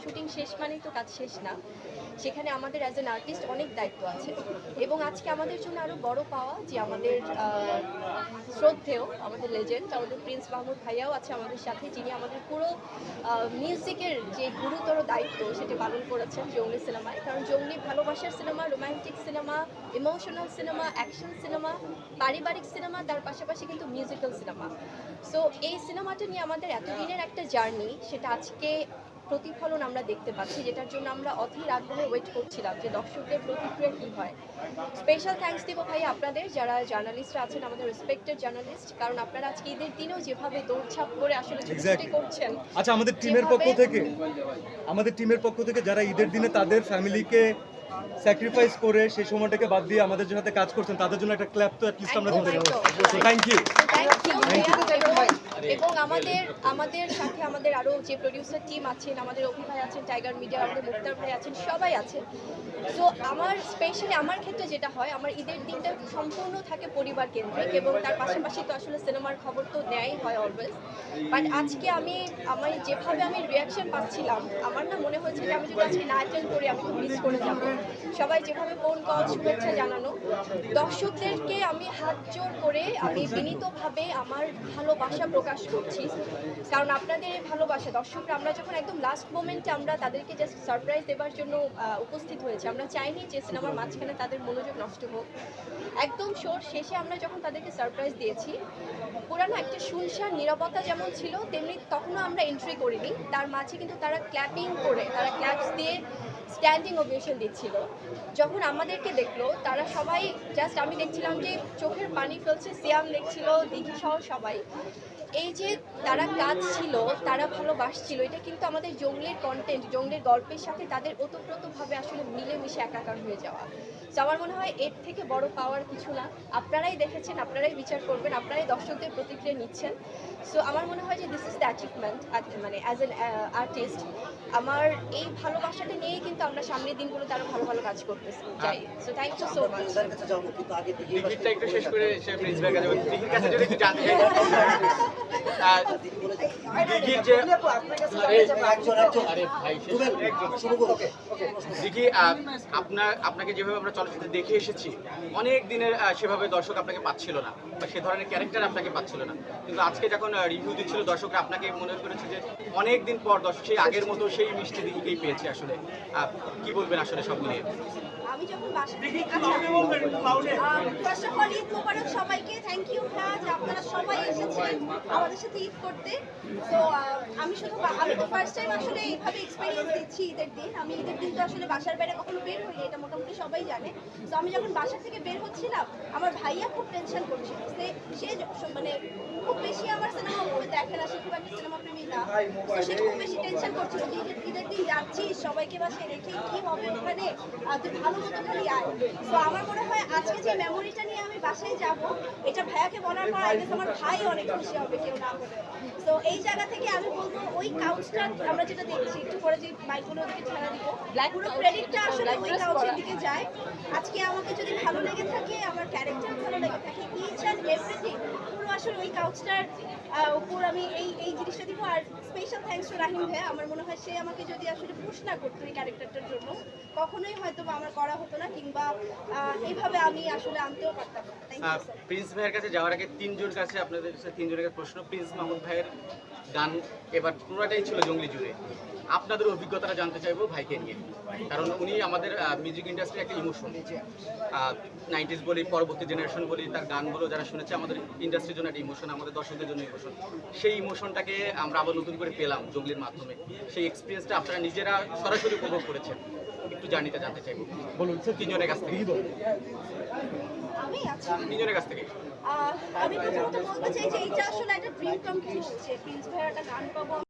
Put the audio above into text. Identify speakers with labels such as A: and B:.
A: Shooting শেষ মানেই তো কাজ শেষ না, সেখানে আমাদের অ্যাজ অ্যান আর্টিস্ট অনেক দায়িত্ব আছে। এবং আজকে আমাদের জন্য আরও বড় পাওয়া যে আমাদের শ্রদ্ধেয়, আমাদের লেজেন্ড, আমাদের প্রিন্স মাহমুদ ভাইয়াও আছে আমাদের সাথে, যিনি আমাদের পুরো মিউজিকের যে গুরুতর দায়িত্ব সেটি পালন করেছেন জঙ্গলি সিনেমায়। কারণ জঙ্গলি ভালোবাসার cinema, romantic cinema, emotional cinema, action cinema, পারিবারিক সিনেমা, তার পাশাপাশি কিন্তু মিউজিক্যাল সিনেমা। সো এই সিনেমাটা নিয়ে আমাদের এতদিনের একটা জার্নি, সেটা আজকে প্রতিফলন আমরা দেখতে পাচ্ছি, যেটার জন্য আমরা অধীর আগ্রহে ওয়েট করছিলাম যে দর্শকদের প্রতিক্রিয়া কী হয়। স্পেশাল থ্যাঙ্কস দিব ভাই আপনাদের, যারা জার্নালিস্টরা আছেন, আমাদের রেসপেক্টেড জার্নালিস্ট, কারণ আপনারা আজকে ঈদের দিনেও যেভাবে দৌড়ঝাঁপ করে আসলে ছুটি করছেন।
B: আচ্ছা, আমাদের টিমের পক্ষ থেকে যারা ঈদের দিনে তাদের ফ্যামিলিকে স্যাক্রিফাইস করে সেই সময়টাকে বাদ দিয়ে আমাদের সাথে কাজ করছেন, তাদের জন্য একটা ক্ল্যাপ তো অ্যাটলিস্ট আমরা দিতে পারি। Thank you.
A: এবং আমাদের সাথে আমাদের আরও যে প্রডিউসার টিম আছেন, আমাদের অভি ভাই আছেন, টাইগার মিডিয়া, আমাদের মুক্তার ভাই আছেন, সবাই আছেন। তো স্পেশালি আমার ক্ষেত্রে যেটা হয়, আমার ঈদের দিনটা সম্পূর্ণ থাকে পরিবার কেন্দ্রিক, এবং তার পাশাপাশি তো আসলে সিনেমার খবর তো নেয়াই হয় অলওয়েজ। বাট আজকে আমি যেভাবে রিয়াকশন পাচ্ছিলাম, আমার না মনে হয়েছে যে আমি যদি আজকে না অ্যাটেন্ড করি আমি খুব মিস করে যাব। সবাই যেভাবে ফোন কল, শুভেচ্ছা জানানো, দর্শকদেরকে আমি হাত জোর করে আমি বিনীতভাবে আমার ভালোবাসা প্রকাশ করছি। কারণ আপনাদের এই ভালোবাসা, দর্শকরা, আমরা যখন একদম লাস্ট মোমেন্টে আমরা তাদেরকে জাস্ট সারপ্রাইজ দেওয়ার জন্য উপস্থিত হয়েছি, আমরা চাইনি যে সিনেমার মাঝখানে তাদের মনোযোগ নষ্ট হোক। একদম শোর শেষে আমরা যখন তাদেরকে সারপ্রাইজ দিয়েছি, পুরানো একটা শুনশান নীরবতা যেমন ছিল, তেমনি তখনও আমরা এন্ট্রি করিনি, তার মাঝে কিন্তু তারা ক্ল্যাপিং করে, তারা ক্ল্যাপস দিয়ে স্ট্যান্ডিং ওভেশন দিচ্ছিল। যখন আমাদেরকে দেখলো, তারা সবাই জাস্ট, আমি দেখছিলাম যে চোখের পানি ফেলছে, সিয়াম দেখছিল, দিঘি সহ সবাই। এই যে তারা কাজ ছিল, তারা ভালোবাসছিল, এটা কিন্তু আমাদের জঙ্গলের কন্টেন্ট, জঙ্গলের গল্পের সাথে তাদের ওতপ্রোতভাবে আসলে মিলেমিশে একাকার হয়ে যাওয়া। তো আমার মনে হয় এর থেকে বড় পাওয়ার কিছু না। আপনারাই দেখেছেন, আপনারাই বিচার করবেন, আপনারাই দর্শকদের প্রতিক্রিয়া নিচ্ছেন। সো আমার মনে হয় যে দিস ইজ দ্য অ্যাচিভমেন্ট, মানে অ্যাজ অ্যান আর্টিস্ট আমার এই ভালোবাসাটা নিয়েই কিন্তু আমরা সামনের দিনগুলোতে আরো ভালো ভালো কাজ করতে চাই। So thank you so much.
C: একটু শেষ করে প্রিন্স ভাইয়ের কাছে দিঘির কাছে যদি একটু জানতে চাই, দিঘির যে দিঘি, আপনাকে যেভাবে আমরা চলচ্চিত্রে দেখে এসেছি, অনেক দিনের সেভাবে দর্শক আপনাকে পাচ্ছিল না, বা সে ধরনের ক্যারেক্টার আপনাকে পাচ্ছিল না, কিন্তু আজকে যখন রিভিউ দিচ্ছিল দর্শকরা আপনাকে মনে করেছে যে অনেক দিন পর দর্শক সেই আগের মতো সেই মিষ্টি দিঘিকেই পেয়েছে। আসলে কি বলবেন আসলে সব মিলিয়ে?
A: আমি যখন বাসা থেকে ফার্স্ট অফ অল ঈদ মোবারক সবাইকে, থ্যাংক ইউ হ্যাঁ যে আপনারা সবাই এসেছেন আমাদের সাথে ঈদ করতে। তো আমি তো ফার্স্ট টাইম আসলে এইভাবে এক্সপেরিয়েন্স দিচ্ছি ঈদের দিন। আমি ঈদের দিন তো আসলে বাসার বাইরে কখনো বের হইনি, এটা মোটামুটি সবাই জানে। তো আমি যখন বাসা থেকে বের হচ্ছিলাম, আমার ভাইয়া খুব টেনশন করছিল, সে মানে খুব বেশি আমার সিনেমা মুভি দেখে না, সে খুব একটা সিনেমা প্রেমী না। তো সে খুব বেশি টেনশন করছিল যে ঈদের দিন যাচ্ছিস, সবাইকে বাসায় রেখে কি হবে ওখানে, তুই ভালো মতো খালি আয়। তো আমার মনে হয় আজকে যে মেমোরিটা নিয়ে আমি বাসায় যাব, এটা ভাইয়াকে বলার পর আই গেস আমার ভাই অনেক খুশি হবে, কেউ না হলে। তো এই জায়গা থেকে আমি বলবো ওই কাউচটা আমরা যেটা দেখছি, একটু পরে যে মাইকগুলো ওদিকে ছাড়া দিব, পুরো ক্রেডিটটা আসলে ওই কাউচের দিকে যায়। আজকে আমাকে যদি ভালো লেগে থাকে, আমার ক্যারেক্টার ভালো লেগে থাকে, ইচ অ্যান্ড এভরিথিং পুরো আসলে ওই কাউচটার উপর আমি এই জিনিসটা দিব। আর স্পেশাল থ্যাঙ্কস টু রাহিম ভাই, আমার মনে হয় সে আমাকে যদি আসলে পুশ না করতো এই ক্যারেক্টারটার জন্য, কখনোই হয়তো আমার করা হতো না, কিংবা এইভাবে আমি আসলে আনতেও পারতাম না।
C: প্রিন্স ভাইয়ের কাছে যাওয়ার আগে আপনাদের কাছে তিনজনের প্রশ্ন। প্রিন্স মাহমুদ ভাইয়ের গান এবার পুরোটাই ছিল জঙ্গলি জুড়ে, আপনাদের অভিজ্ঞতাটা জানতে চাইবো ভাইকে নিয়ে, কারণ উনি আমাদের মিউজিক ইন্ডাস্ট্রির একটা ইমোশন। 90s বলি, পরবর্তী জেনারেশন বলি, তার গানগুলো যারা শুনেছে আমাদের ইন্ডাস্ট্রির জন্য একটা ইমোশন, আমাদের দর্শকদের জন্য ইমোশন। সেই ইমোশনটাকে আমরা আবার নতুন করে পেলাম জঙ্গলির মাধ্যমে। সেই এক্সপিরিয়েন্সটা আপনারা নিজেরা সরাসরি উপভোগ করেছেন, একটু জার্নিটা জানতে চাইবো। বলুন তিনজনের কাছ থেকে। তিনজনের কাছ থেকে
A: আমি প্রথমত বলতে চাই যে এইটা আসলে একটা ড্রিম কাম ট্রু হচ্ছে, প্রিন্স ভাইয়ের একটা গান পাবো।